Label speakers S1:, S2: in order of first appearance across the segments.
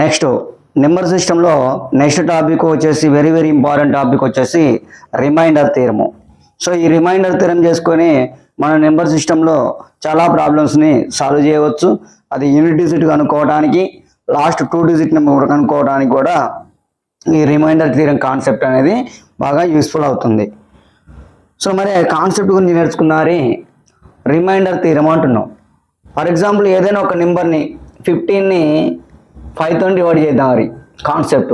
S1: Next number సిస్టంలో next topic వచ్చేసి very very important topic వచ్చేసి రిమైండర్ థియరము. సో ఈ రిమైండర్ థియరం చేసుకొని మన నెంబర్ సిస్టంలో చాలా ప్రాబ్లమ్స్ని సాల్వ్ చేయవచ్చు. అది యూనిట్ డిజిట్ కనుక్కోవడానికి, లాస్ట్ 2 డిజిట్ నెంబర్ కనుక్కోవడానికి కూడా ఈ రిమైండర్ థియరం కాన్సెప్ట్ అనేది బాగా యూస్ఫుల్ అవుతుంది. సో మరి కాన్సెప్ట్ గురించి నేర్చుకున్నారే రిమైండర్ థియరం అంటున్నాం. ఫర్ ఎగ్జాంపుల్ ఏదైనా ఒక నెంబర్ని 15ని 5తో డివైడ్ చేద్దాం. అది కాన్సెప్ట్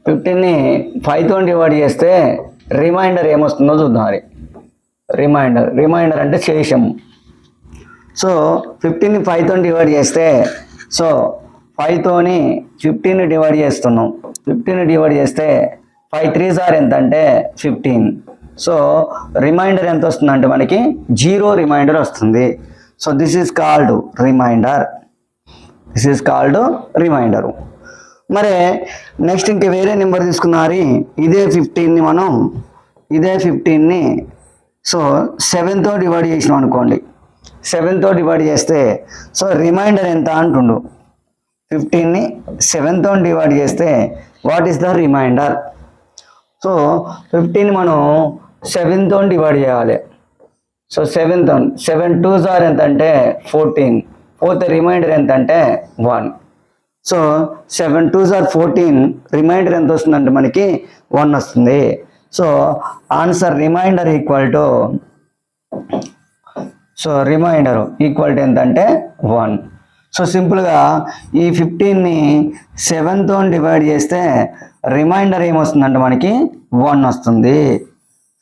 S1: 15ని 5తో డివైడ్ చేస్తే రిమైండర్ ఏమొస్తుందో చూద్దాం. అది రిమైండర్ అంటే శేషము. సో 15ని 5తో డివైడ్ చేస్తే, సో 5తోని 15ని డివైడ్ చేస్తున్నాం. 15ని డివైడ్ చేస్తే 5 3s are ఎంత అంటే 15. సో రిమైండర్ ఎంత వస్తుందంటే మనకి 0 రిమైండర్ వస్తుంది. So this is called remainder. మరి నెక్స్ట్ ఇంక వేరే నెంబర్ తీసుకున్నారు. ఇదే 15ని సో 7తో డివైడ్ చేసినాం అనుకోండి. 7తో డివైడ్ చేస్తే సో రిమైండర్ ఎంత అంటుండు. 15ని 7తో డివైడ్ చేస్తే what is the remainder? So 15ని మనం 7తో డివైడ్ చేయాలి. సో 7 2s are ఎంత అంటే 14. పోతే రిమైండర్ ఎంత అంటే 1. So 7 2s are 14. రిమైండర్ ఎంత వస్తుందంటే మనకి 1 వస్తుంది. So answer remainder equal to ఎంత అంటే 1. సో సింపుల్గా ఈ 15ని 7తో డివైడ్ చేస్తే రిమైండర్ ఏమొస్తుందంటే మనకి 1 వస్తుంది.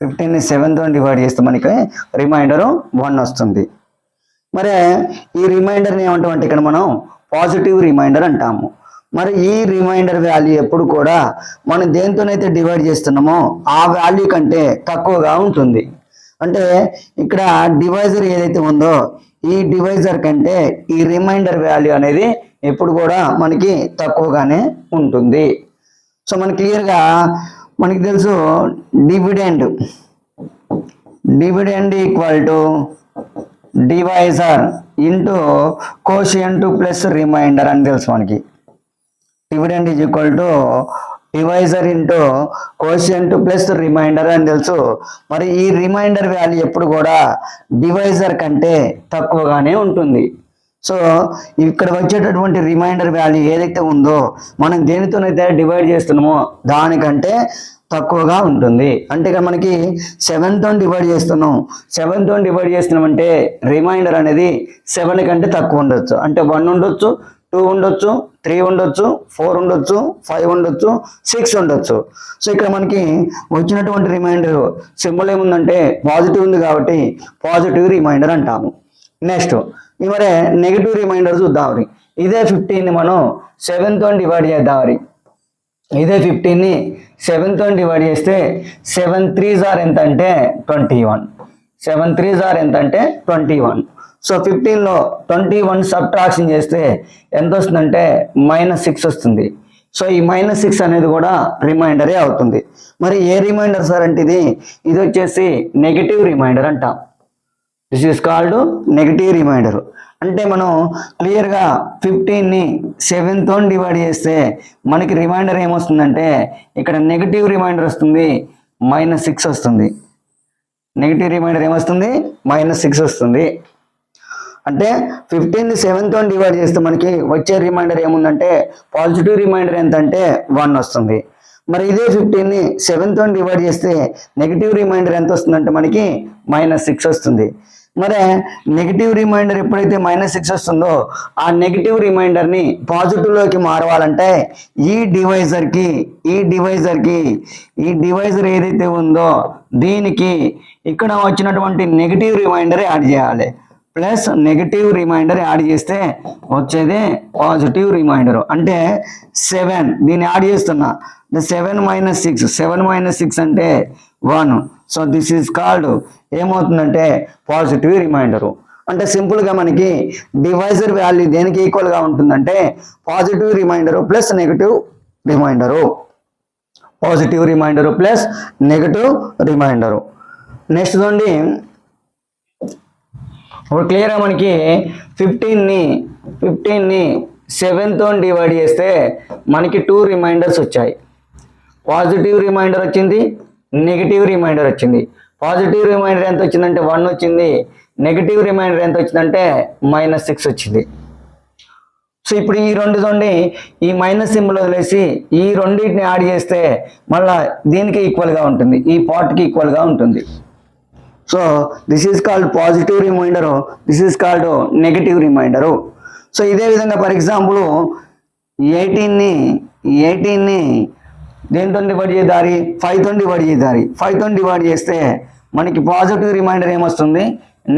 S1: 15ని 7తో డివైడ్ చేస్తే మనకి రిమైండరు 1 వస్తుంది. మరి ఈ రిమైండర్ని ఏమంటామంటే ఇక్కడ మనం పాజిటివ్ రిమైండర్ అంటాము. మరి ఈ రిమైండర్ వాల్యూ ఎప్పుడు కూడా మనం దేంతోనైతే డివైడ్ చేస్తున్నామో ఆ వాల్యూ కంటే తక్కువగా ఉంటుంది. అంటే ఇక్కడ డివైజర్ ఏదైతే ఉందో ఈ డివైజర్ కంటే ఈ రిమైండర్ వాల్యూ అనేది ఎప్పుడు కూడా మనకి తక్కువగానే ఉంటుంది. సో మనకి క్లియర్గా మనకి తెలుసు dividend equal to divisor into quotient plus reminder అని తెలుసు మనకి. Dividend is equal to divisor into quotient plus reminder అని తెలుసు. మరి ఈ రిమైండర్ వాల్యూ ఎప్పుడు కూడా డివైజర్ కంటే తక్కువగానే ఉంటుంది. సో ఇక్కడ వచ్చేటటువంటి రిమైండర్ వాల్యూ ఏదైతే ఉందో మనం దేనితోనైతే డివైడ్ చేస్తున్నామో దానికంటే తక్కువగా ఉంటుంది. అంటే ఇక్కడ మనకి 7తో డివైడ్ చేస్తున్నాం అంటే రిమైండర్ అనేది 7 కంటే తక్కువ ఉండొచ్చు. అంటే 1 ఉండొచ్చు, 2 ఉండొచ్చు, 3 ఉండొచ్చు, 4 ఉండొచ్చు, 5 ఉండొచ్చు, 6 ఉండొచ్చు. సో ఇక్కడ మనకి వచ్చినటువంటి రిమైండర్ సింబల్ ఏముందంటే పాజిటివ్ ఉంది కాబట్టి పాజిటివ్ రిమైండర్ అంటాము. నెక్స్ట్ మరి నెగిటివ్ రిమైండర్ చూద్దాం. ఇదే 15ని మనం 7తో డివైడ్ చేద్దాం. ఇదే 15ని 7తో డివైడ్ చేస్తే 7 3s are ఎంత అంటే 21. 7 3s are ఎంత అంటే 21. సో 15లో 21 సబ్ట్రాక్షన్ చేస్తే ఎంత వస్తుందంటే -6 వస్తుంది. సో ఈ -6 అనేది కూడా రిమైండరే అవుతుంది. మరి ఏ రిమైండర్ సార్ అంటే ఇది వచ్చేసి నెగిటివ్ రిమైండర్ అంటాం. This is called negative remainder. అంటే మనం క్లియర్గా 15ని 7తో డివైడ్ చేస్తే మనకి రిమైండర్ ఏమొస్తుందంటే ఇక్కడ నెగిటివ్ రిమైండర్ వస్తుంది, -6 వస్తుంది. నెగిటివ్ రిమైండర్ ఏమొస్తుంది? -6 వస్తుంది. అంటే 15ని 7తో డివైడ్ చేస్తే మనకి వచ్చే రిమైండర్ ఏముందంటే పాజిటివ్ రిమైండర్ ఎంత అంటే 1 వస్తుంది. మరి ఇదే 15ని 7తో డివైడ్ చేస్తే నెగిటివ్ రిమైండర్ ఎంత వస్తుందంటే మనకి -6 వస్తుంది. మరి నెగిటివ్ రిమైండర్ ఎప్పుడైతే -6 వస్తుందో ఆ నెగిటివ్ రిమైండర్ని పాజిటివ్లోకి మారవాలంటే ఈ డివైజర్ ఏదైతే ఉందో దీనికి ఇక్కడ వచ్చినటువంటి నెగిటివ్ రిమైండర్ యాడ్ చేయాలి. ప్లస్ నెగిటివ్ రిమైండర్ యాడ్ చేస్తే వచ్చేది పాజిటివ్ రిమైండర్. అంటే 7 దీన్ని యాడ్ చేస్తున్నా. 7 - 6 అంటే 1. సో దిస్ ఈజ్ కాల్డ్ ఏమవుతుందంటే పాజిటివ్ రిమైండరు. అంటే సింపుల్గా మనకి డివైజర్ వాల్యూ దేనికి ఈక్వల్గా ఉంటుందంటే positive reminder plus negative remainder. Next చూడండి ఇప్పుడు క్లియర్గా మనకి 15ని 7తో డివైడ్ చేస్తే మనకి 2 రిమైండర్స్ వచ్చాయి. పాజిటివ్ రిమైండర్ వచ్చింది, నెగిటివ్ రిమైండర్ వచ్చింది. పాజిటివ్ రిమైండర్ ఎంత వచ్చిందంటే 1 వచ్చింది, నెగిటివ్ రిమైండర్ ఎంత వచ్చిందంటే -6 వచ్చింది. సో ఇప్పుడు ఈ రెండుతోండి ఈ మైనస్ సింబల్ వదిలేసి ఈ రెండింటిని యాడ్ చేస్తే మళ్ళీ దీనికి ఈక్వల్గా ఉంటుంది, ఈ పార్ట్కి ఈక్వల్గా ఉంటుంది. So this is called positive reminder, this is called negative reminder. So ఇదే విధంగా ఫర్ ఎగ్జాంపుల్ 18ని దేంతో డివైడ్ చేయాలి, 5తో డివైడ్ చేయాలి. 5తో డివైడ్ చేస్తే మనకి పాజిటివ్ రిమైండర్ ఏమొస్తుంది,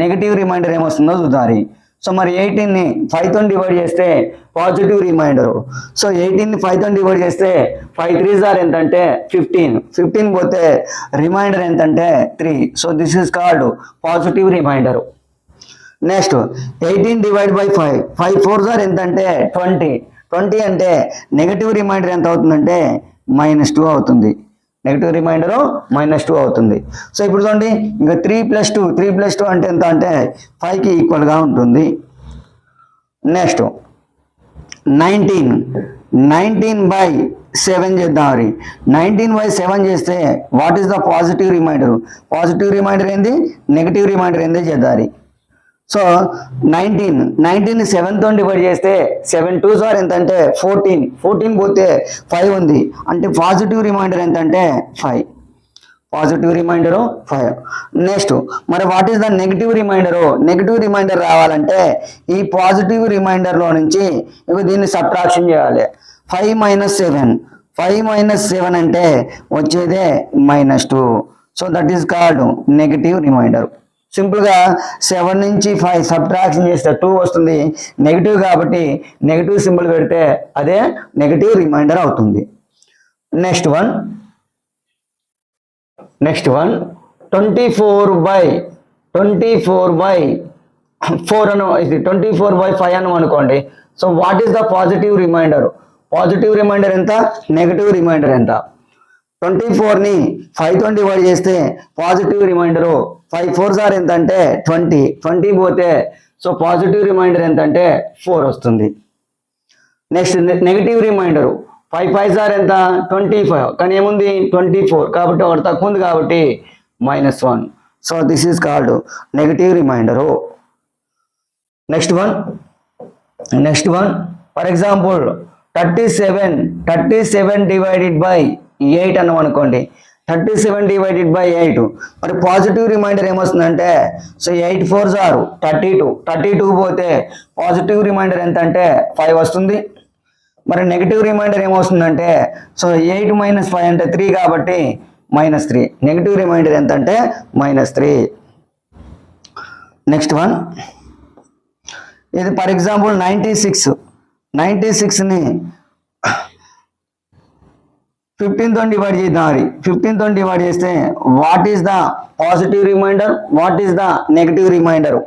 S1: నెగిటివ్ రిమైండర్ ఏమొస్తుందో చూడాలి. సో మరి 18ని 5తో డివైడ్ చేస్తే పాజిటివ్ రిమైండరు. సో 18ని 5తో డివైడ్ చేస్తే 5 3s ఆర్ ఎంతంటే 15 పోతే రిమైండర్ ఎంతంటే 3. So this is called positive remainder. Next 18 divide by 5 4s are ఎంతంటే 20 అంటే నెగిటివ్ రిమైండర్ ఎంత అవుతుందంటే -2 అవుతుంది. నెగిటివ్ రిమైండరు -2 అవుతుంది. సో ఇప్పుడు చూడండి ఇంకా 3+2 అంటే ఎంత అంటే 5కి ఈక్వల్గా ఉంటుంది. నెక్స్ట్ 19/7 చేద్దాం. 19/7 చేస్తే what is the positive reminder, positive remainder ఏంది, నెగిటివ్ రిమైండర్ ఏంది చేద్దాం. సో 19ని 7తో డివైడ్ చేస్తే 7 2s ఆర్ ఎంత అంటే 14 పోతే 5 ఉంది అంటే పాజిటివ్ రిమైండర్ ఎంత అంటే 5, పాజిటివ్ రిమైండరు 5. నెక్స్ట్ మరి what is the negative remainder, negative remainder రావాలంటే ఈ పాజిటివ్ రిమైండర్లో నుంచి ఇక దీన్ని సబ్ట్రాక్షన్ చేయాలి. 5 - 7 అంటే వచ్చేదే -2. So that is called negative remainder. సింపుల్గా 7 నుంచి 5 సబ్ట్రాక్షన్ చేస్తే 2 వస్తుంది, నెగిటివ్ కాబట్టి నెగిటివ్ సింబల్ పెడితే అదే నెగిటివ్ రిమైండర్ అవుతుంది. నెక్స్ట్ వన్ 24/4 అని, ఇది 24/5 అని అనుకోండి. So what is the positive reminder, positive remainder ఎంత, నెగిటివ్ రిమైండర్ ఎంత. 24ని 5తో డివైడ్ చేస్తే పాజిటివ్ రిమైండరు 5 4s ఆర్ ఎంత అంటే 20 పోతే సో పాజిటివ్ రిమైండర్ ఎంత అంటే 4 వస్తుంది. Next negative reminder 5 5s are ఎంత 25, కానీ ఏముంది 24 కాబట్టి ఒకటి తక్కువ ఉంది కాబట్టి -1. So this is called negative remainder. Next one for example 37 divided by 8 అన్నాం అనుకోండి. 37 డివైడెడ్ బై 8 మరి పాజిటివ్ రిమైండర్ ఏమొస్తుందంటే సో 8 4s ఆర్ 32 పోతే పాజిటివ్ రిమైండర్ ఎంత అంటే 5 వస్తుంది. మరి నెగిటివ్ రిమైండర్ ఏమొస్తుందంటే సో 8 - 5 అంటే 3 కాబట్టి -3. నెగిటివ్ రిమైండర్ ఎంత అంటే -3. నెక్స్ట్ వన్ ఇది ఫర్ ఎగ్జాంపుల్ 96ని 15తో డివైడ్ చేద్దాం. 15తో డివైడ్ చేస్తే what is the positive remainder, what is the negative remainder.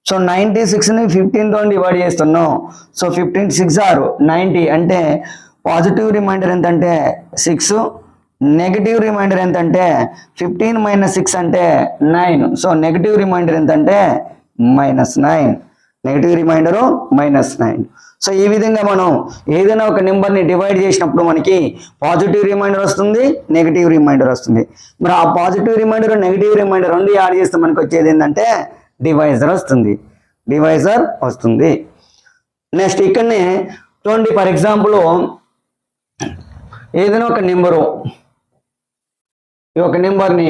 S1: So 96ని 15తో డివైడ్ చేస్తున్నాం. సో 15 6 ఆర్ 90 అంటే పాజిటివ్ రిమైండర్ ఎంత అంటే 6, నెగిటివ్ రిమైండర్ ఎంత అంటే 15 - 6 అంటే 9. సో నెగిటివ్ రిమైండర్ ఎంత అంటే -9, నెగిటివ్ రిమైండరు -9. సో ఈ విధంగా మనం ఏదైనా ఒక నెంబర్ని డివైడ్ చేసినప్పుడు మనకి పాజిటివ్ రిమైండర్ వస్తుంది, నెగిటివ్ రిమైండర్ వస్తుంది. మరి ఆ పాజిటివ్ రిమైండర్ నెగిటివ్ రిమైండర్ రెండు యాడ్ చేస్తే మనకి వచ్చేది ఏంటంటే డివైజర్ వస్తుంది. నెక్స్ట్ ఇక్కడనే చూడండి ఫర్ ఎగ్జాంపుల్ ఏదైనా ఒక నెంబరు, ఈ ఒక నెంబర్ని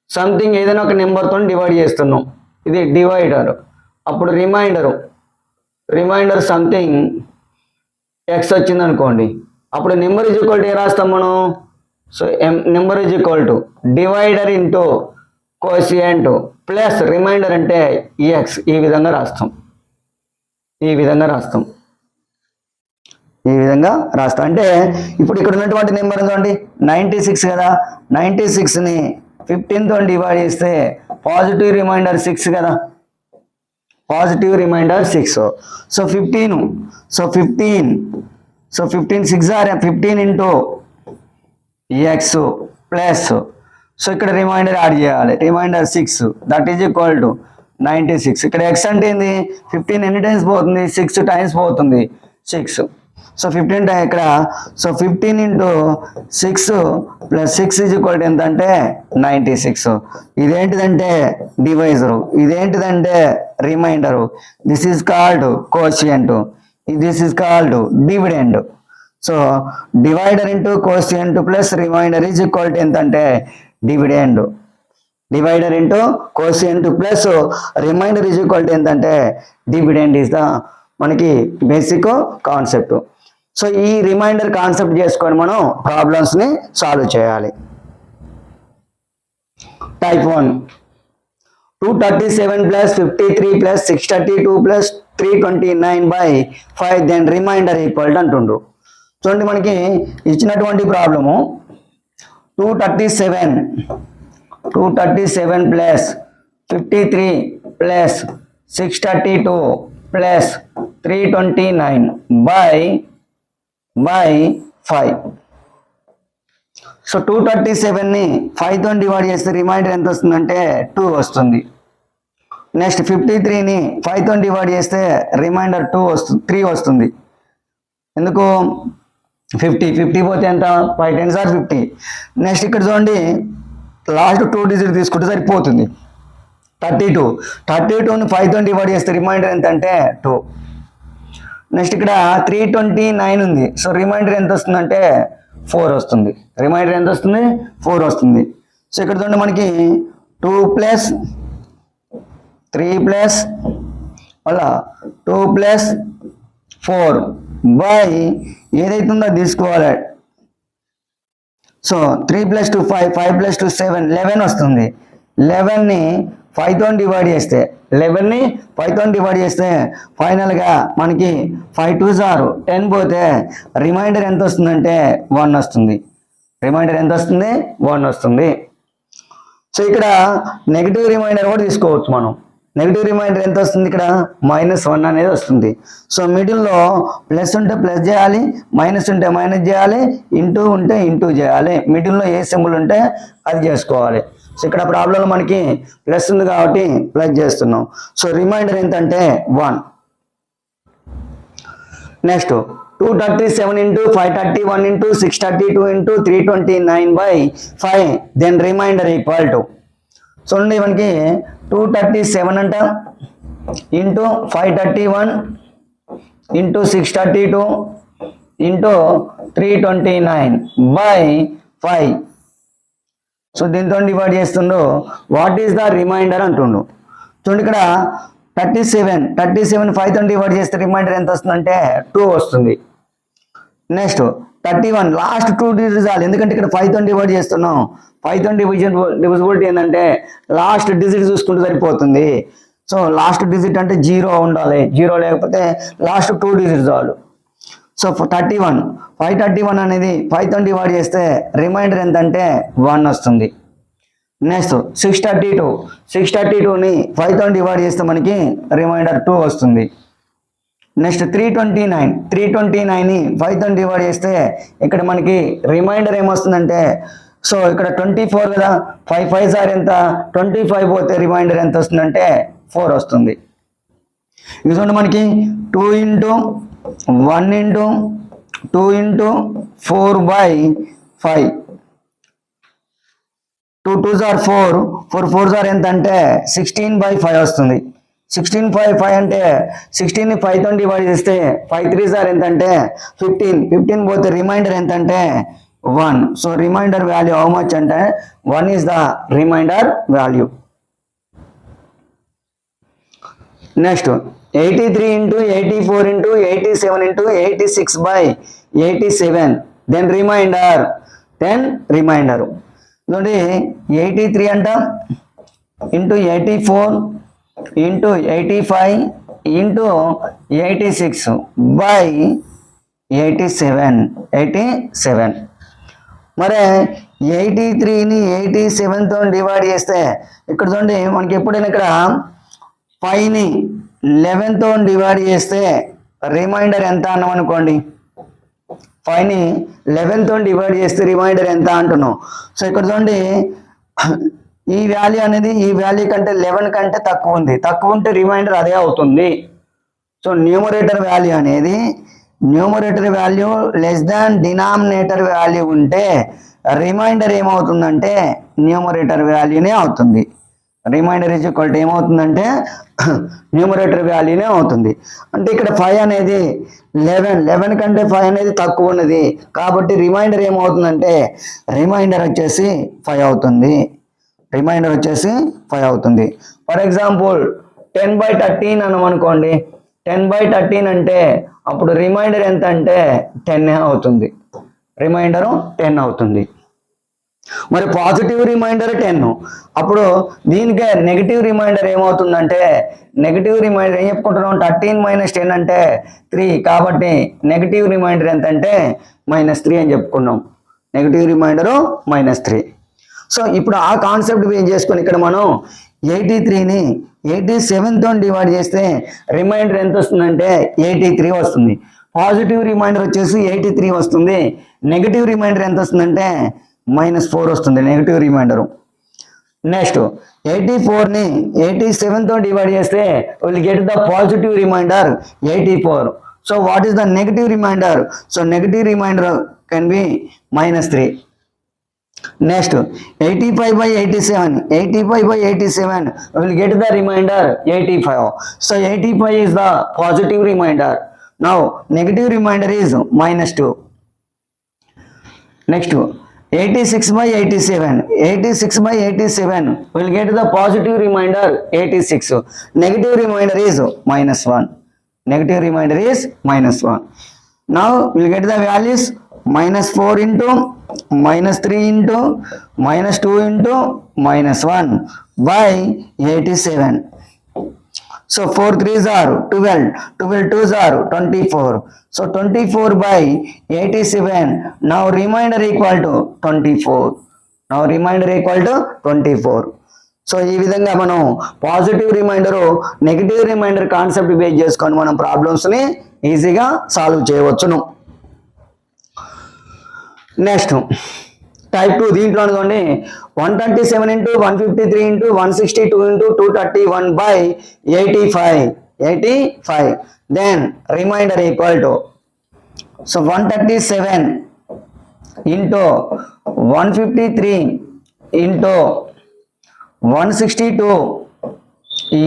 S1: సంథింగ్ ఏదైనా ఒక నెంబర్తో డివైడ్ చేస్తున్నాం, ఇది డివైడర్. అప్పుడు రిమైండర్ సంథింగ్ ఎక్స్ వచ్చింది అనుకోండి. అప్పుడు నెంబర్ ఈజ్ ఈక్వల్ టు ఏ రాస్తాం మనం. So number is equal to divider into quotient plus reminder అంటే ఎక్స్. ఈ విధంగా రాస్తాం. అంటే ఇప్పుడు ఇక్కడ ఉన్నటువంటి నెంబర్ చూడండి 96 కదా. 96ని 15తో డివైడ్ చేస్తే పాజిటివ్ రిమైండర్ 6 కదా, positive remainder 6. So 15 6 are 15 into x plus, so ఇక్కడ రిమైండర్ యాడ్ చేయాలి, remainder 6 that is equal to 96. ఇక్కడ x అంటే ఏంది 15 ఎన్ని టైమ్స్ పోతుంది 6 టైమ్స్ పోతుంది 6. సో 15 ఇక్కడ so 15 into 6 plus 6 is equal to ఎంత అంటే 96. ఇదేంటిదంటే డివైజరు, ఇదేంటిదంటే remainder. This is called quotient, this is called dividend. So divider into quotient plus remainder is equal to ఎంత అంటే dividend. Divider into quotient plus remainder is equal to ఎంత అంటే dividend is the మనకి basic concept. So ఈ remainder concept చేసుకొని మనం problems ని solve చేయాలి. Type 1 237 plus 53 plus 632 plus 329/5 then remainder equal to అంటుండు. చూడండి మనకి ఇచ్చినటువంటి problem 237 plus 53 plus 632 plus 329/5. So 237 ని 5 తో డివైడ్ చేస్తే రిమైండర్ ఎంత వస్తుందంటే 2 వస్తుంది. నెక్స్ట్ 53 ని 5 తో డివైడ్ చేస్తే రిమైండర్ 3 వస్తుంది. ఎందుకు 50 పోతే ఎంత 5 10s are 50. నెక్స్ట్ ఇక్కడ చూడండి లాస్ట్ 2 డిజిట్ తీసుకుంటే సరిపోతుంది 32ని 5 తో డివైడ్ చేస్తే రిమైండర్ ఎంత అంటే 2. నెక్స్ట్ ఇక్కడ 329 ఉంది. సో రిమైండర్ ఎంత వస్తుందంటే 4 వస్తుంది. రిమైండర్ ఎంత వస్తుంది 4 వస్తుంది. సో ఇక్కడ చూడండి మనకి 2 ప్లస్ 3 ప్లస్ అలా 2 ప్లస్ 4 బై ఏదైతుందో తీసుకోవాలి. సో 3 ప్లస్ 2 5, 5 ప్లస్ 2 7, 11 వస్తుంది. 11ని 5 తో డివైడ్ చేస్తే 11ని 5 తో డివైడ్ చేస్తే ఫైనల్గా మనకి 5 2s are 10 పోతే రిమైండర్ ఎంత వస్తుందంటే 1 వస్తుంది. రిమైండర్ ఎంత వస్తుంది 1 వస్తుంది. సో ఇక్కడ నెగిటివ్ రిమైండర్ కూడా తీసుకోవచ్చు మనం. నెగిటివ్ రిమైండర్ ఎంత వస్తుంది ఇక్కడ -1 అనేది వస్తుంది. సో మిడిల్లో ప్లస్ ఉంటే ప్లస్ చేయాలి, మైనస్ ఉంటే మైనస్ చేయాలి, ఇంటూ ఉంటే ఇంటూ చేయాలి. మిడిల్లో ఏ సింబల్ ఉంటే అది చేసుకోవాలి. సో ఇక్కడ ప్రాబ్లంలో మనకి ప్లస్ ఉంది కాబట్టి ప్లస్ చేస్తున్నాం. సో రిమైండర్ ఎంత అంటే 1. Next 237 into 531 into 632 into 329/5 then remainder equal to. చూడండి మనకి 237 అంట ఇంటూ 531 ఇంటూ 632 ఇంటూ 329/5. సో దీంతో డివైడ్ చేస్తుండో వాట్ ఈస్ ద రిమైండర్ అంటుండు. చూడండి ఇక్కడ 37 5 తో డివైడ్ చేస్తే రిమైండర్ ఎంత వస్తుందంటే 2 వస్తుంది. నెక్స్ట్ 31 లాస్ట్ 2 డిజిట్స్ చాలు, ఎందుకంటే ఇక్కడ 5 తో డివైడ్ చేస్తున్నాం. 5 తో డివిజిబిలిటీ ఏంటంటే లాస్ట్ డిజిట్ చూసుకుంటే సరిపోతుంది. సో లాస్ట్ డిజిట్ అంటే 0 ఉండాలి, 0 లేకపోతే లాస్ట్ 2 డిజిట్స్ చాలు. సో 531 అనేది 5 తో డివైడ్ చేస్తే రిమైండర్ ఎంత అంటే 1 వస్తుంది. నెక్స్ట్ 632ని 5 తో డివైడ్ చేస్తే మనకి రిమైండర్ 2 వస్తుంది. నెక్స్ట్ 329ని 5 తో డివైడ్ చేస్తే ఇక్కడ మనకి రిమైండర్ ఏమొస్తుందంటే, సో ఇక్కడ 24 కదా, 5 5s are ఎంత 25 పోతే రిమైండర్ ఎంత వస్తుందంటే 4 వస్తుంది. ఇది చూడండి మనకి 2 into 1 into 2 into 4/5. 2 2s are 4, 4 4s are ఎంత అంటే 16/5 వస్తుంది. 16/5 అంటే 16ని 5 తో డివైడ్ చేస్తే 5 3s are ఎంత అంటే 15 పోతే రిమైండర్ ఎంత అంటే 1. So remainder value how much అంటే 1 is the remainder value. Next 83 into 84 into 87 into 86/87 then remainder చూడండి 83 అంట ఇంటూ 84 ఇంటూ 85 ఇంటూ 86/87. మరి 83ని 87తో డివైడ్ చేస్తే ఇక్కడ చూడండి మనకి ఎప్పుడైనా ఇక్కడ 5ని 11తో డివైడ్ చేస్తే రిమైండర్ ఎంత అన్నాం అనుకోండి. 5ని 11తో డివైడ్ చేస్తే రిమైండర్ ఎంత అంటున్నాం. సో ఇక్కడ చూడండి ఈ వాల్యూ అనేది ఈ వాల్యూ కంటే 11 కంటే తక్కువ ఉంది, తక్కువ ఉంటే రిమైండర్ అదే అవుతుంది. సో న్యూమరేటర్ వాల్యూ అనేది numerator value less than denominator value ఉంటే రిమైండర్ ఏమవుతుందంటే న్యూమరేటర్ వాల్యూనే అవుతుంది. రిమైండర్ ఈజ్ ఈక్వల్ టు ఏమవుతుందంటే న్యూమరేటర్ వాల్యూనే అవుతుంది. అంటే ఇక్కడ 5 అనేది 11 కంటే 5 అనేది తక్కువ ఉన్నది కాబట్టి రిమైండర్ ఏమవుతుందంటే రిమైండర్ వచ్చేసి 5 అవుతుంది. రిమైండర్ వచ్చేసి 5 అవుతుంది. For example 10/13 అనమనుకోండి. 10/13 అంటే అప్పుడు రిమైండర్ ఎంత అంటే 10 అవుతుంది. రిమైండర్ 10 అవుతుంది. మరి పాజిటివ్ రిమైండర్ 10, అప్పుడు దీనికే నెగిటివ్ రిమైండర్ ఏమవుతుందంటే నెగిటివ్ రిమైండర్ ఏం చెప్పుకుంటున్నాం, 13 - 10 అంటే 3 కాబట్టి నెగిటివ్ రిమైండర్ ఎంత అంటే -3 అని చెప్పుకున్నాం. Negative reminder -3. సో ఇప్పుడు ఆ కాన్సెప్ట్ బేస్ చేసుకొని ఇక్కడ మనం 83ని 87తో డివైడ్ చేస్తే రిమైండర్ ఎంత వస్తుందంటే 83 వస్తుంది. పాజిటివ్ రిమైండర్ వచ్చేసి 83 వస్తుంది. నెగిటివ్ రిమైండర్ ఎంత వస్తుందంటే -4 వస్తుంది నెగిటివ్ రిమైండరు. నెక్స్ట్ 84ని 87తో డివైడ్ చేస్తే will get the positive remainder 84. So what is the negative remainder? So negative remainder can be -3. Next 85/87 will get the remainder 85. So 85 is the positive remainder. Now negative remainder is -2. Next 86/87 will get the positive remainder 86. Negative remainder is -1. Negative remainder is -1. Now we'll get the values -4 into -3 into -2 into -1 by 87. So 4 3s are 12, 12 2s are 24. So 24/87. Now remainder equal to 24. Now remainder equal to 24. So ఈ విధంగా మనం positive remainder negative remainder concept base చేసుకొని మనం ప్రాబ్లమ్స్ని ఈజీగా solve చేయవచ్చును. Next type 2 దీంట్లో అనుకోండి 127 into 153 into 162 into 231/85. Then remainder equal to, so 137 into 153 into 162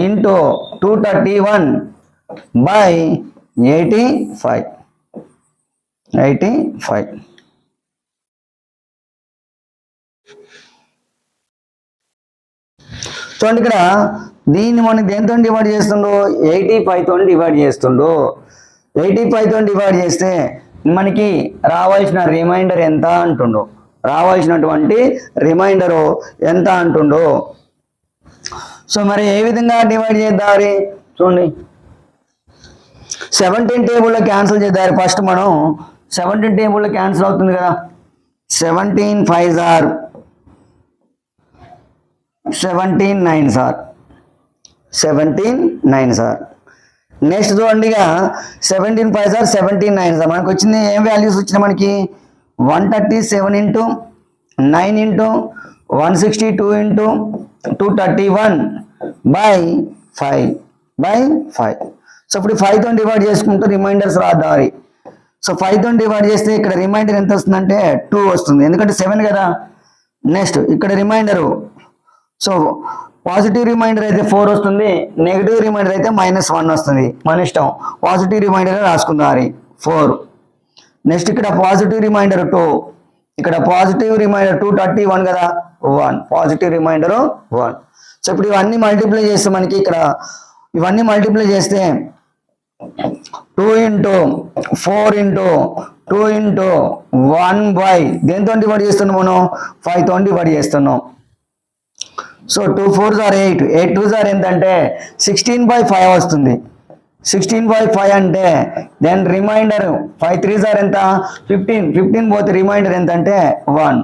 S1: into 231/85. చూడండి ఇక్కడ దీన్ని మనం దేంతో డివైడ్ చేస్తుండో 85తో డివైడ్ చేస్తుండో. 85తో డివైడ్ చేస్తే మనకి రావాల్సిన రిమైండర్ ఎంత అంటుండో, రావాల్సినటువంటి రిమైండరు ఎంత అంటుండో. సో మరి ఏ విధంగా డివైడ్ చేద్దారి చూడండి. 17 టేబుల్లో క్యాన్సిల్ చేద్దారు. ఫస్ట్ మనం 17 టేబుల్లో క్యాన్సిల్ అవుతుంది కదా. 17 5s are 17 9s are 17 9s are. Next చూడండి ఇక 17 5s are 17 9s are. మనకు వచ్చింది ఏం వాల్యూస్ వచ్చినాయి మనకి 137 into 9 into 162 into 231/5. సో ఇప్పుడు 5తో డివైడ్ చేసుకుంటూ రిమైండర్స్ రాద్దాం. సో 5తో డివైడ్ చేస్తే ఇక్కడ రిమైండర్ ఎంత వస్తుందంటే 2 వస్తుంది, ఎందుకంటే 7 కదా. నెక్స్ట్ ఇక్కడ రిమైండరు, సో పాజిటివ్ రిమైండర్ అయితే 4 వస్తుంది, నెగిటివ్ రిమైండర్ అయితే -1 వస్తుంది. మన ఇష్టం, పాజిటివ్ రిమైండర్ రాసుకుందాం 4. నెక్స్ట్ ఇక్కడ పాజిటివ్ రిమైండర్ 2, ఇక్కడ పాజిటివ్ రిమైండర్ 231 కదా 1, పాజిటివ్ రిమైండర్ 1. సో ఇప్పుడు ఇవన్నీ మల్టిప్లై చేస్తే మనకి ఇక్కడ ఇవన్నీ మల్టిప్లై చేస్తే 2 into 4 into 2 into 1 దేంతో డివైడ్ చేస్తున్నాం మనం 5తో డివైడ్ చేస్తున్నాం. So 2 4s are 8, 8 2s are ఎంతంటే 16/5 వస్తుంది. 16/5 అంటే దెన్ రిమైండర్ 5 3s are ఎంత 15, 15 పోతే రిమైండర్ ఎంత అంటే 1,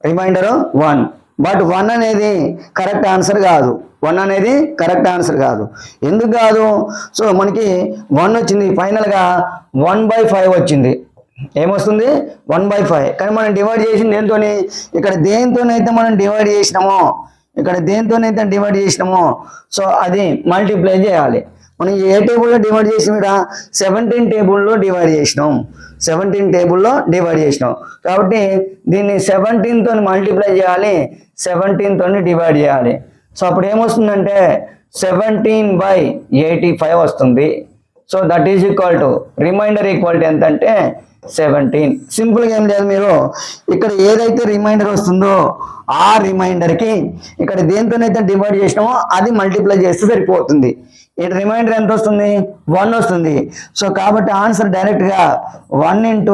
S1: రిమైండర్ 1. బట్ 1 అనేది కరెక్ట్ ఆన్సర్ కాదు. 1 అనేది కరెక్ట్ ఆన్సర్ కాదు. ఎందుకు కాదు? సో మనకి 1 వచ్చింది, ఫైనల్గా 1/5 వచ్చింది. ఏమొస్తుంది 1/5. కానీ మనం డివైడ్ చేసింది దేంతో, ఇక్కడ దేంతోనైతే మనం డివైడ్ చేసినామో ఇక్కడ దేంతోనైతే డివైడ్ చేసినామో సో అది మల్టిప్లై చేయాలి. మనం ఏ టేబుల్లో డివైడ్ చేసినాం? ఇక్కడ 17 టేబుల్లో డివైడ్ చేసినాం. 17 టేబుల్లో డివైడ్ చేసినాం కాబట్టి దీన్ని 17 తోని మల్టిప్లై చేయాలి, 17 తోని డివైడ్ చేయాలి. సో అప్పుడు ఏమొస్తుందంటే 17/85 వస్తుంది. So that is equal to remainder equal to ఎంత అంటే 17. సింపుల్గా ఏం లేదు, మీరు ఇక్కడ ఏదైతే రిమైండర్ వస్తుందో ఆ రిమైండర్కి ఇక్కడ దేంతోనైతే డివైడ్ చేసినామో అది మల్టిప్లై చేస్తే సరిపోతుంది. ఈ రిమైండర్ ఎంత వస్తుంది? 1 వస్తుంది. సో కాబట్టి ఆన్సర్ డైరెక్ట్గా 1 ×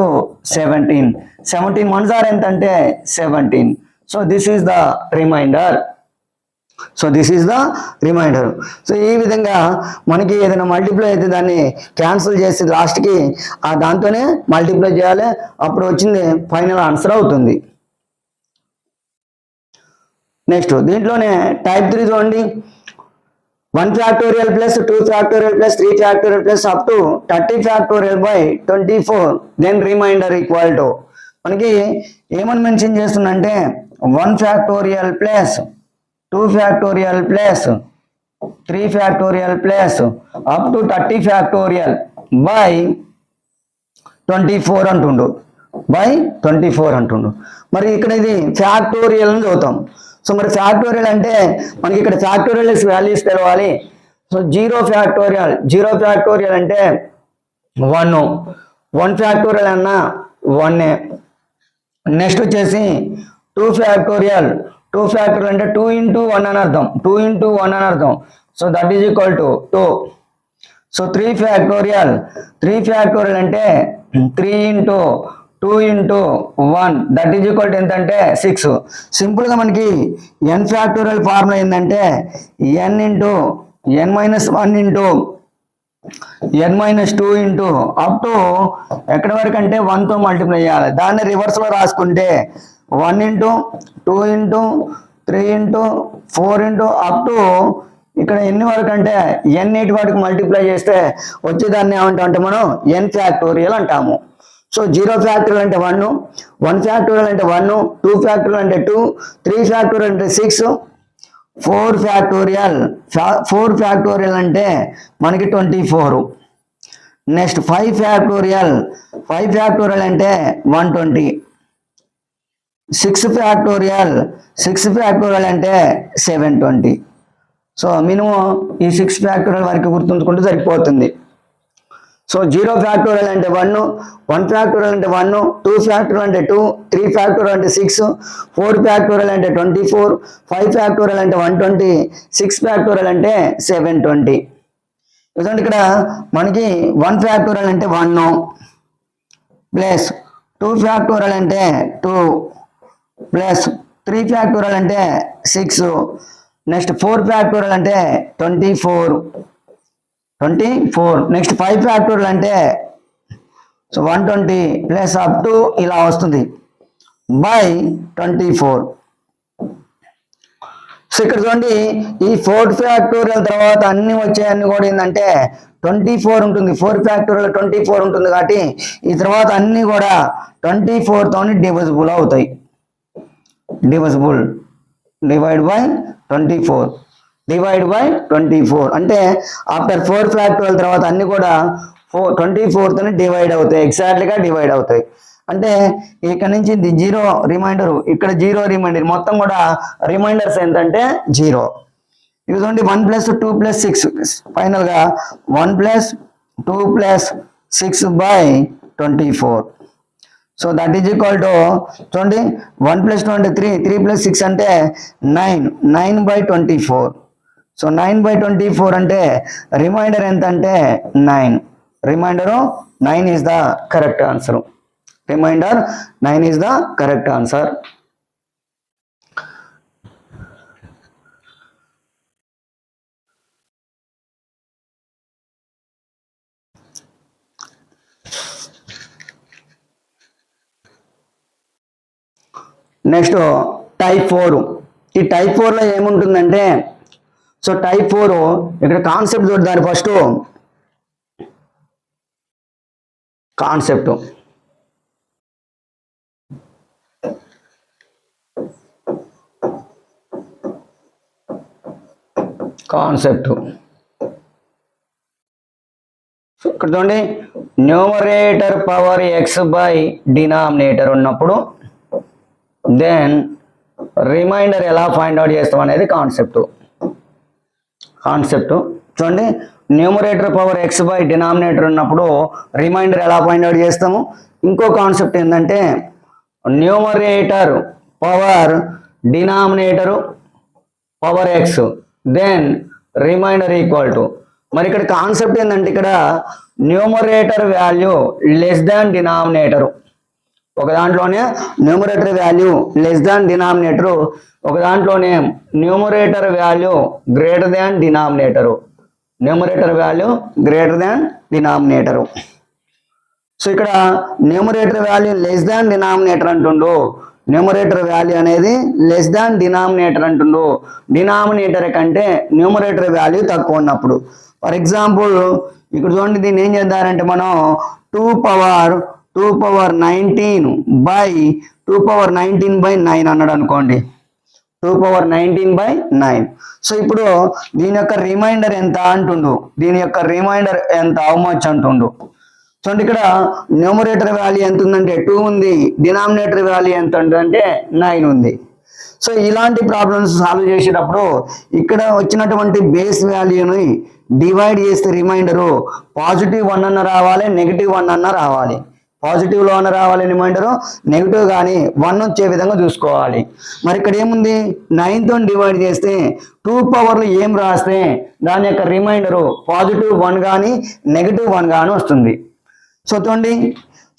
S1: 17. 17 1s are ఎంత అంటే 17. So this is the remainder. So ఈ విధంగా మనకి ఏదైనా మల్టిప్లై అయితే దాన్ని క్యాన్సిల్ చేసి లాస్ట్కి దాంతోనే మల్టిప్లై చేయాలి, అప్పుడు వచ్చింది ఫైనల్ ఆన్సర్ అవుతుంది. నెక్స్ట్ దీంట్లోనే టైప్ 3 చూడండి. 1 factorial plus 2 factorial plus 3 factorial plus up to 30 factorial by 24 then remainder equal to మనకి ఏమని మెన్షన్ చేస్తుందంటే 1 factorial plus 2 factorial plus 3 factorial plus up to 30 factorial by 24 అంటుండు. మరి ఇక్కడ ఇది ఫ్యాక్టోరియల్ అని చదువుతాం. సో మరి ఫ్యాక్టోరియల్ అంటే మనకి ఇక్కడ ఫ్యాక్టోరియల్ వాల్యూస్ తెలవాలి. సో 0 ఫ్యాక్టోరియల్ అంటే 1 ఫ్యాక్టోరియల్ అన్నా 1. నెక్స్ట్ వచ్చేసి 2 ఫ్యాక్టోరియల్ అంటే 2 × 1 అని అర్థం. So that is equal to 2. So 3 factorial అంటే 3 × 2 × 1 దట్ ఈజ్ ఈక్వల్ టు ఎంత అంటే 6. సింపుల్గా మనకి n ఫ్యాక్టోరియల్ ఫార్ములా ఏంటంటే n × n - 1 × n - 2 up to ఎక్కడి వరకు అంటే 1తో మల్టిప్లై చేయాలి. దాన్ని రివర్స్లో రాసుకుంటే 1 × 2 × 3 × 4 అప్ టు ఇక్కడ ఎన్ని వరకు అంటే n8 వరకు మల్టిప్లై చేస్తే వచ్చేదాన్ని ఏమంటామంటే మనం n ఫ్యాక్టోరియల్ అంటాము. సో 0 ఫ్యాక్టోరియల్ అంటే 1 ఫ్యాక్టోరియల్ అంటే 1, 2 ఫ్యాక్టోరియల్ అంటే 2, 3 ఫ్యాక్టోరియల్ అంటే 6, 4 ఫ్యాక్టోరియల్ అంటే మనకి 24. నెక్స్ట్ 5 ఫ్యాక్టోరియల్ అంటే 120. 6 ఫ్యాక్టోరియల్ అంటే 720. సో మినిమం ఈ 6 ఫ్యాక్టోరియల్ వరకు గుర్తుంచుకుంటే సరిపోతుంది. సో 0 ఫ్యాక్టోరియల్ అంటే 1 ఫ్యాక్టోరియల్ అంటే 1, 2 ఫ్యాక్టోరియల్ అంటే 2, 3 ఫ్యాక్టోరియల్ అంటే 6, 4 ఫ్యాక్టోరియల్ అంటే 24, 5 ఫ్యాక్టోరియల్ అంటే 120, 6 ఫ్యాక్టోరియల్ అంటే 720. ఎందుకంటే ఇక్కడ మనకి 1 ఫ్యాక్టోరియల్ అంటే 1 ప్లస్ 2 ఫ్యాక్టోరియల్ అంటే 2 ప్లస్ 3 ఫ్యాక్టోరియల్ అంటే 6, నెక్స్ట్ 4 ఫ్యాక్టోరియల్ అంటే 24. నెక్స్ట్ 5 ఫ్యాక్టోరియల్ అంటే సో 120 ప్లస్ అప్ టు ఇలా వస్తుంది బై 24. సో ఇక్కడ చూడండి ఈ 4 ఫ్యాక్టోరియల్ తర్వాత అన్ని వచ్చాయన్ని కూడా ఏంటంటే 24 ఉంటుంది. 4 ఫ్యాక్టోరియల్ 24 ఉంటుంది కాబట్టి ఈ తర్వాత అన్ని కూడా 24 తోని డివిజిబుల్ అవుతాయి. డివైడ్ బై 24 అంటే ఆఫ్టర్ 4 ఫ్యాక్టోరియల్ తర్వాత అన్ని కూడా 24 తోని డివైడ్ అవుతాయి, ఎగ్జాక్ట్లీగా డివైడ్ అవుతాయి. అంటే ఇక్కడ నుంచి 0 రిమైండర్, ఇక్కడ 0 రిమైండర్, మొత్తం కూడా రిమైండర్స్ ఏంటంటే 0. ఇదిగోండి 1 + 2 + 6 ఫైనల్గా 1 + 2 + 6 by 24. So that is equal to చూడండి 1 + 2 అంటే 3 + 6 అంటే 9 బై 24. సో 9 బై 24 అంటే రిమైండర్ ఎంత అంటే 9. Reminder 9 is the correct answer. Next type 4. ఈ టైప్ 4లో ఏముంటుందంటే సో టైప్ 4 ఇక్కడ కాన్సెప్ట్ చూద్దాం. First concept concept. ఇక్కడ చూడండి, numerator power x by denominator ఉన్నప్పుడు దెన్ రిమైండర్ ఎలా ఫైండ్ అవుట్ చేస్తాం అనేది కాన్సెప్ట్. చూడండి, numerator power x by denominator ఉన్నప్పుడు రిమైండర్ ఎలా ఫైండ్ అవుట్ చేస్తాము. ఇంకో కాన్సెప్ట్ ఏంటంటే numerator power denominator power x then remainder equal to, మరి ఇక్కడ కాన్సెప్ట్ ఏంటంటే ఇక్కడ numerator value less than denominator, ఒక దాంట్లోనే numerator value less than denominator, ఒక దాంట్లోనే numerator value greater than denominator, numerator value greater than denominator. So ఇక్కడ numerator value less than denominator అంటుండు, న్యూమరేటర్ వాల్యూ అనేది లెస్ దాన్ డినామినేటర్ అంటుండు, denominator కంటే numerator value తక్కువ ఉన్నప్పుడు. ఫర్ ఎగ్జాంపుల్ ఇక్కడ చూడండి, దీన్ని ఏం చేద్దారంటే మనం 2 పవర్ 19 బై 2 పవర్ 19/9 అన్నాడు అనుకోండి, 2 పవర్ 19/9. సో ఇప్పుడు దీని యొక్క రిమైండర్ ఎంత అంటుండు, దీని యొక్క రిమైండర్ ఎంత, హౌ మచ్ అంటుండు. చూడండి, ఇక్కడ న్యూమరేటర్ వాల్యూ ఎంత ఉందంటే 2 ఉంది, డినామినేటర్ వాల్యూ ఎంత ఉంటుందంటే 9 ఉంది. సో ఇలాంటి ప్రాబ్లమ్స్ సాల్వ్ చేసేటప్పుడు ఇక్కడ వచ్చినటువంటి బేస్ వాల్యూని డివైడ్ చేస్తే రిమైండరు +1 అన్న రావాలి, -1 అన్న రావాలి. పాజిటివ్లో అన్న రావాలి రిమైండరు, నెగిటివ్ కానీ 1 వచ్చే విధంగా చూసుకోవాలి. మరి ఇక్కడ ఏముంది, 9తో డివైడ్ చేస్తే 2 పవర్లు ఏం రాస్తే దాని యొక్క రిమైండరు +1 కానీ -1 కానీ వస్తుంది. సో చూడండి,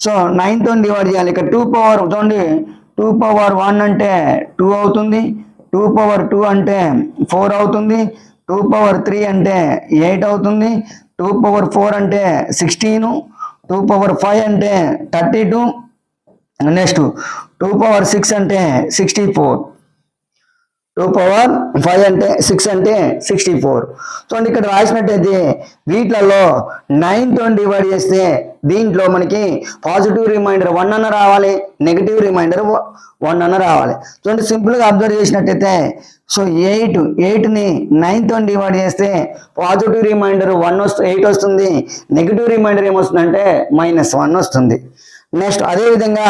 S1: సో 9తో డివైడ్ చేయాలి. ఇక్కడ 2 పవర్ చూడండి, 2 పవర్ 1 అంటే 2 అవుతుంది, 2 పవర్ 2 అంటే 4 అవుతుంది, 2 పవర్ 3 అంటే 8 అవుతుంది, 2 పవర్ 4 అంటే 16, 2 పవర్ 5 అంటే 32, నెక్స్ట్ 2 పవర్ 6 అంటే 64, 2 పవర్ 5 అంటే 6 అంటే 64. చూడండి, ఇక్కడ రాసినట్టయితే వీటిలలో 9తో డివైడ్ చేస్తే దీంట్లో మనకి పాజిటివ్ రిమైండర్ 1 అన్న రావాలి, నెగిటివ్ రిమైండర్ 1 అన్న రావాలి. చూడండి, సింపుల్గా అబ్జర్వ్ చేసినట్టయితే సో 8ని 9తో డివైడ్ చేస్తే పాజిటివ్ రిమైండర్ 8 వస్తుంది, నెగిటివ్ రిమైండర్ ఏమొస్తుందంటే -1 వస్తుంది. నెక్స్ట్ అదేవిధంగా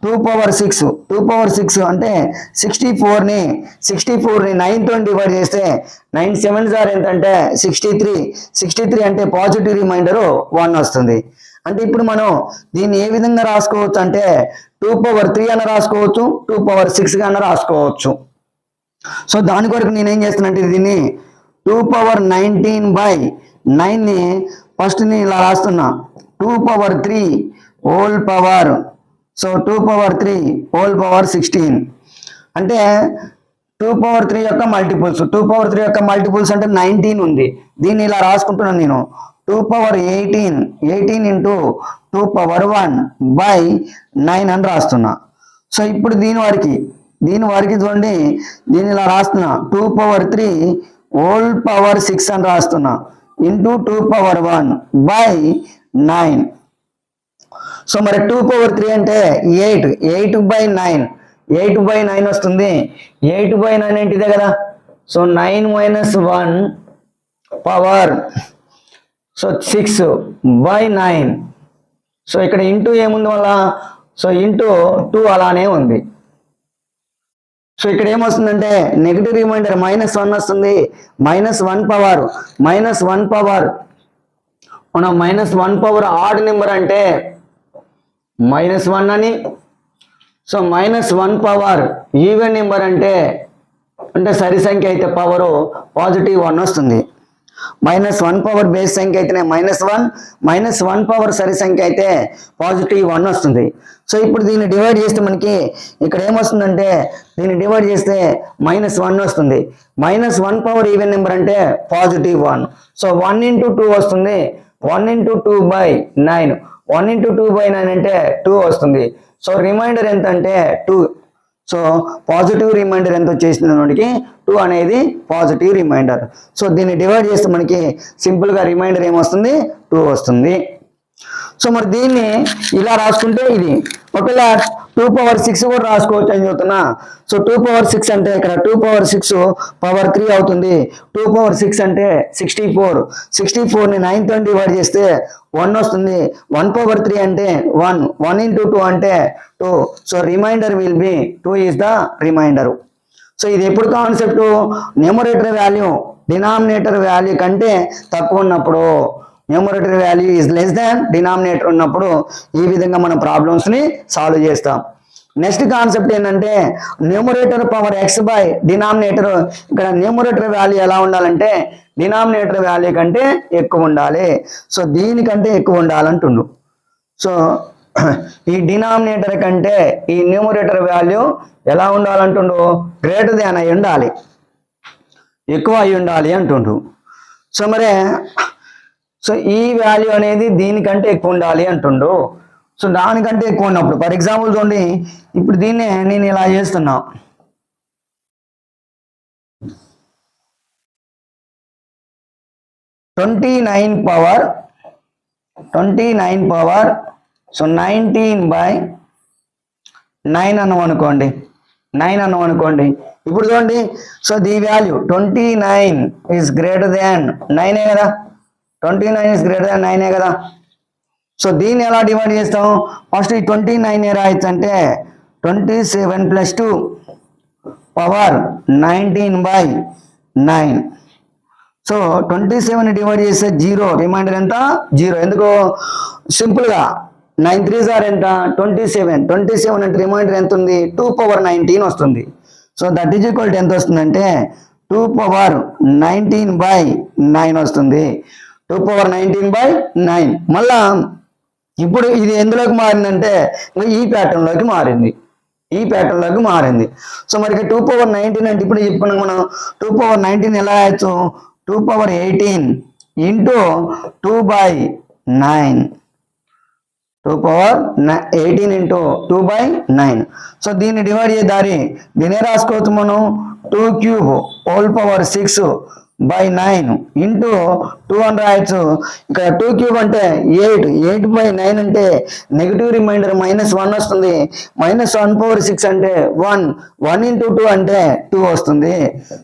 S1: 2 పవర్ 6 అంటే 64ని 9తో డివైడ్ చేస్తే 9 7s ఎంతంటే 63 అంటే పాజిటివ్ రిమైండరు 1 వస్తుంది. అంటే ఇప్పుడు మనం దీన్ని ఏ విధంగా రాసుకోవచ్చు అంటే 2 పవర్ 3 అన్న రాసుకోవచ్చు, 2 పవర్ 6 అన్న రాసుకోవచ్చు. సో దాని కొరకు నేనేం చేస్తానంటే దీన్ని 2 పవర్ 19/9ని ఫస్ట్ నేను ఇలా రాస్తున్నా, 2 power 3 whole power, so 2 power 3 whole power 16 అంటే 2 పవర్ 3 యొక్క మల్టిపుల్స్, 2 పవర్ 3 యొక్క మల్టిపుల్స్ అంటే 19 ఉంది. దీన్ని ఇలా రాసుకుంటున్నాను నేను, 2 పవర్ 18 ఇంటూ 2 పవర్ 1/9 అని రాస్తున్నా. సో ఇప్పుడు దీని వరకు చూడండి, దీన్ని ఇలా రాస్తున్నా, 2 పవర్ 3 హోల్ పవర్ 6 అని రాస్తున్నా ఇంటూ 2 పవర్ 1/9. సో మరి 2 పవర్ 3 అంటే 8/9 వస్తుంది. 8/9 ఏంటిదే కదా, సో 9 - 1 పవర్, సో 6/9. సో ఇక్కడ ఇంటూ ఏముంది వల్ల, సో ఇంటూ 2 అలానే ఉంది. సో ఇక్కడ ఏమొస్తుందంటే నెగిటివ్ రిమైండర్ -1 వస్తుంది, -1 పవర్ మనం -1 పవర్ ఆడ్ నెంబర్ అంటే -1 అని, సో -1 పవర్ ఈవెన్ నెంబర్ అంటే సరి సంఖ్య అయితే పవరు +1 వస్తుంది. -1 పవర్ బేస్ సంఖ్య అయితేనే -1 పవర్ సరి సంఖ్య అయితే +1 వస్తుంది. సో ఇప్పుడు దీన్ని డివైడ్ చేస్తే మనకి ఇక్కడ ఏమొస్తుందంటే దీన్ని డివైడ్ చేస్తే -1 వస్తుంది. -1 పవర్ ఈవెన్ నెంబర్ అంటే +1. సో 1 × 2 వస్తుంది, 1 × 2/9, 1 × 2/9 అంటే 2 వస్తుంది. సో రిమైండర్ ఎంత అంటే 2. సో పాజిటివ్ రిమైండర్ ఎంత వచ్చేసింది మనకి 2 అనేది పాజిటివ్ రిమైండర్. సో దీన్ని డివైడ్ చేస్తే మనకి సింపుల్గా రిమైండర్ ఏమొస్తుంది 2 వస్తుంది. సో మరి దీన్ని ఇలా రాసుకుంటే ఇది ఒకవేళ 2 పవర్ 6 కూడా రాసుకోవచ్చు అని చెప్తున్నా. సో 2 పవర్ 6 అంటే ఇక్కడ 2 పవర్ 6 పవర్ 3 అవుతుంది. 2 పవర్ 6 అంటే 64. 64ని 9 తో డివైడ్ చేస్తే 1 వస్తుంది. 1 పవర్ 3 అంటే 1. 1 into 2 అంటే 2. So remainder will be 2 is the remainder. So ఇది ఎప్పుడు concept, numerator value denominator value కంటే తక్కువ ఉన్నప్పుడు, numerator value is less than denominator ఉన్నప్పుడు ఈ విధంగా మనం ప్రాబ్లమ్స్ ని సాల్వ్ చేస్తాం. నెక్స్ట్ కాన్సెప్ట్ ఏంటంటే numerator power x by denominator. ఇక్కడ న్యూమరేటర్ వాల్యూ ఎలా ఉండాలంటే డినామినేటర్ వాల్యూ కంటే ఎక్కువ ఉండాలి. సో దీనికంటే ఎక్కువ ఉండాలంటుండు. సో ఈ డినామినేటర్ కంటే ఈ న్యూమరేటర్ వాల్యూ ఎలా ఉండాలంటుండు, గ్రేటర్ దాన్ అయి ఉండాలి, ఎక్కువ అయి ఉండాలి అంటుండు. సో మరి సో ఈ వాల్యూ అనేది దీనికంటే ఎక్కువ ఉండాలి అంటుండు. సో దానికంటే ఎక్కువ ఉన్నప్పుడు ఫర్ ఎగ్జాంపుల్ చూడండి, ఇప్పుడు దీన్నే నేను ఇలా చేస్తున్నా. ట్వంటీ నైన్ పవర్ సో 19/9 అన్నాం అనుకోండి, 9 అన్నాం అనుకోండి. ఇప్పుడు చూడండి, so the value 29 is greater than 9 కదా, 29 ఈజ్ గ్రేటర్ దాన్ 9 కదా. సో దీన్ని ఎలా డివైడ్ చేస్తాం, ఫస్ట్ ఈ 29 రాయొచ్చు అంటే 27 + 2 పవర్ 19/9. సో 27 డివైడ్ చేస్తే 0, రిమైండర్ ఎంత 0. ఎందుకు, సింపుల్గా 9 3s are ఎంత 27. 27 అంటే రిమైండర్ ఎంత ఉంది 2/19 వస్తుంది. So that is equal to ఎంత వస్తుందంటే 2/19/9 వస్తుంది. 2/19/9. మళ్ళా ఇప్పుడు ఇది ఎందులోకి మారిందంటే ఈ ప్యాటర్న్లోకి మారింది. సో మరి 2/19 అంటే ఇప్పుడు చెప్పుకున్నాం మనం, 2/19 ఎలా రాయొచ్చు, 2/18 ఇంటూ 2/9. 2/18 ఇంటూ 2/9. సో దీన్ని డివైడ్ చేద్దారి, దీనే రాసుకోవచ్చు మనం 2³ హోల్ పవర్ 6/9 ఇంటూ 2 అని రాయొచ్చు. ఇక్కడ 2³ అంటే 8. 8/9 అంటే నెగిటివ్ రిమైండర్ -1 వస్తుంది. -1/6 అంటే 1. 1 into 2 అంటే 2 వస్తుంది.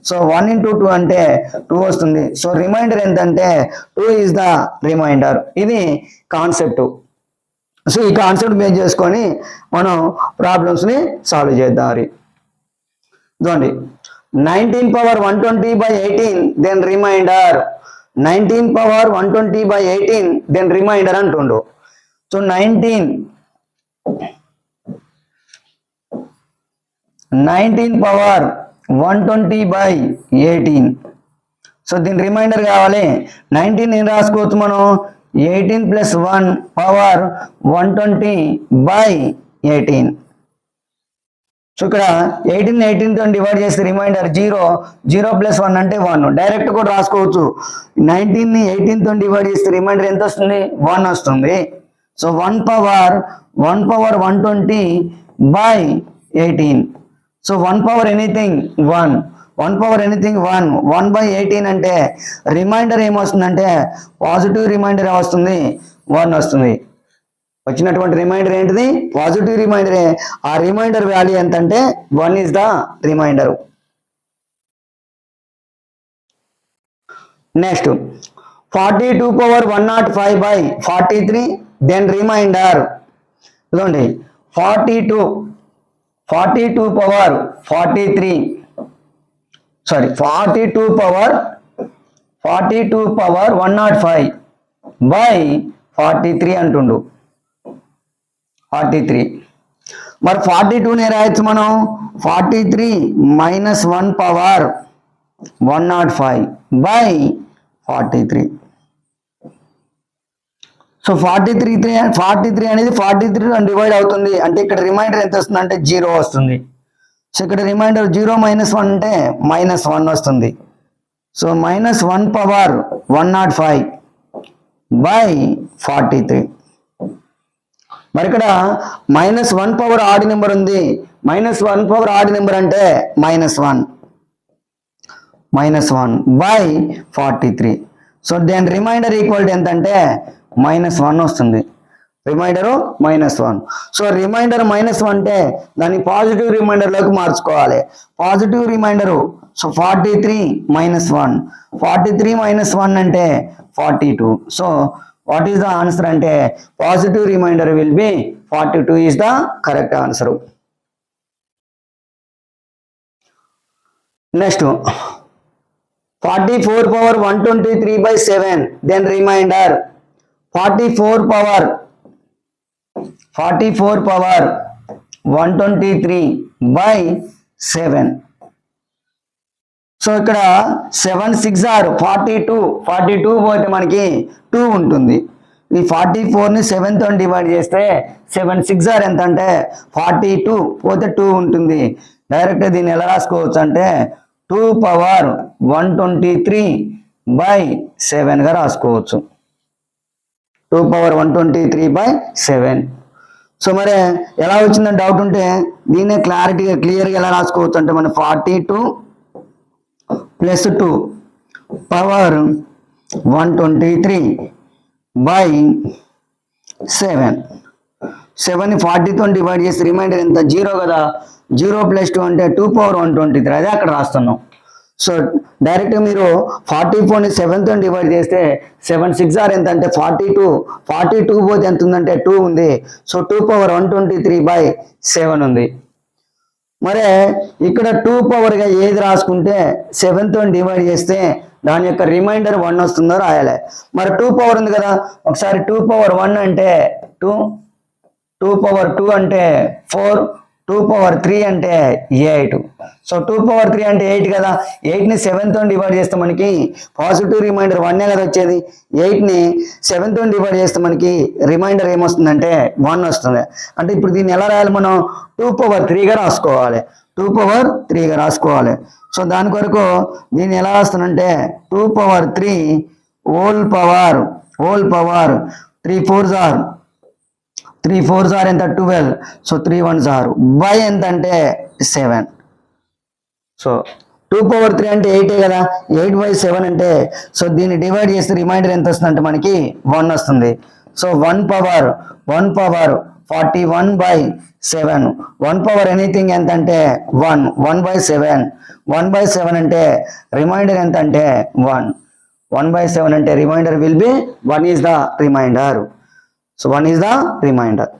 S1: సో 1 into 2 అంటే 2 వస్తుంది. సో రిమైండర్ ఎంతంటే 2 ఈజ్ ద రిమైండర్. ఇది కాన్సెప్ట్. సో ఈ కాన్సెప్ట్ బేస్ చేసుకొని మనం ప్రాబ్లమ్స్ని సాల్వ్ చేద్దాం. చూడండి, 19/120/18 దెన్ రిమైండర్. 19/120/18 దెన్ రిమైండర్ అంటుండు. సో 19/120/18. సో దీని రిమైండర్ కావాలి. 19 ఏం రాసుకోవచ్చు మనం, 18 + 1 పవర్ 120/18. సో ఇక్కడ 18 తో డివైడ్ చేస్తే రిమైండర్ 0. 0 + 1 అంటే 1. డైరెక్ట్ కూడా రాసుకోవచ్చు. 19ని 18 తో డివైడ్ చేస్తే రిమైండర్ ఎంత వస్తుంది, 1 వస్తుంది. So 1 power 120/18. So 1 power anything 1. 1 power anything 1. 1/18 అంటే రిమైండర్ ఏమొస్తుందంటే పాజిటివ్ రిమైండర్ వస్తుంది, 1 వస్తుంది. వచ్చినటువంటి రిమైండర్ ఏంటిది, పాజిటివ్ రిమైండరే. ఆ రిమైండర్ వాల్యూ ఎంత అంటే 1 is the remainder. Next 42/105/43 then remainder. చూడండి, 42 పవర్ 43 సారీ 42 పవర్ 105/43 అంటుండు. 43 మరి 42నే రాయొచ్చు మనం, 43 - 1 పవర్ 105/43. సో 43 అనేది 43 డివైడ్ అవుతుంది అంటే ఇక్కడ రిమైండర్ ఎంత వస్తుంది అంటే 0 వస్తుంది. సో ఇక్కడ రిమైండర్ 0 - 1 అంటే -1 వస్తుంది. So -1 power 105/43. మరి ఇక్కడ -1 పవర్ ఆడ్ నెంబర్ ఉంది. -1 పవర్ ఆడ్ నెంబర్ అంటే -1/43. So then remainder equal to ఎంత అంటే -1 వస్తుంది. రిమైండరు -1. సో రిమైండర్ -1 అంటే దాన్ని పాజిటివ్ రిమైండర్లోకి మార్చుకోవాలి. Positive reminder so 43 - 1. 43 - 1 అంటే 42. So what is the answer అంటే positive remainder will be 42 is the correct answer. Next 44 power 123/7, then remainder 44 power 123/7. So ఇక్కడ 7 6 are 42 పోతే మనకి 2 ఉంటుంది. ఈ 44ని 7తో డివైడ్ చేస్తే 7 6 ఆర్ ఎంత అంటే 42 పోతే 2 ఉంటుంది. డైరెక్ట్ దీన్ని ఎలా రాసుకోవచ్చు అంటే 2 power 123/7గా రాసుకోవచ్చు. 2 power 123/7. సో మరి ఎలా వచ్చిందని డౌట్ ఉంటే దీన్నే క్లియర్గా ఎలా రాసుకోవచ్చు అంటే మన 42 + 2 పవర్ 123/7. 7ని 40తో డివైడ్ చేసి రిమైండర్ ఎంత 0 కదా. 0 + 2 అంటే 2 power 123. అదే అక్కడ రాస్తున్నాం. సో డైరెక్ట్ మీరు 44ని 7తో డివైడ్ చేస్తే 7 6 ఆర్ ఎంత అంటే 42 పోతే ఎంత ఉందంటే 2 ఉంది. సో 2 power 123/7 ఉంది. మరి ఇక్కడ 2 పవర్గా ఏది రాసుకుంటే 7తో డివైడ్ చేస్తే దాని యొక్క రిమైండర్ 1 వస్తుందో రాయాలి. మరి 2 పవర్ ఉంది కదా, ఒకసారి 2 power 1 అంటే 2, 2 power 2 అంటే 4, 2 power 3 అంటే 8. సో 2 power 3 అంటే 8 కదా. 8ని 7తో డివైడ్ చేస్తే మనకి పాజిటివ్ రిమైండర్ 1 కదా వచ్చేది. 8ని 7తో డివైడ్ చేస్తే మనకి రిమైండర్ ఏమొస్తుందంటే 1 వస్తుంది. అంటే ఇప్పుడు దీన్ని ఎలా రాయాలి మనం 2 power 3గా రాసుకోవాలి. 2 power 3గా రాసుకోవాలి. సో దాని కొరకు దీన్ని ఎలా రాస్తానంటే 2 power 3 whole power 3 4s are 3 4s are ఎంత 12. సో 3 1s ఆర్ బై ఎంత అంటే 7. సో 2 power 3 అంటే 8 కదా. 8/7 అంటే సో దీన్ని డివైడ్ చేస్తే రిమైండర్ ఎంత వస్తుందంటే మనకి 1 వస్తుంది. So 1 power 41/7. 1 power ఎనీథింగ్ ఎంత అంటే 1. 1/7. 1/7 అంటే రిమైండర్ ఎంత అంటే 1. 1/7 అంటే remainder will be 1 is the remainder. So 1 is the reminder.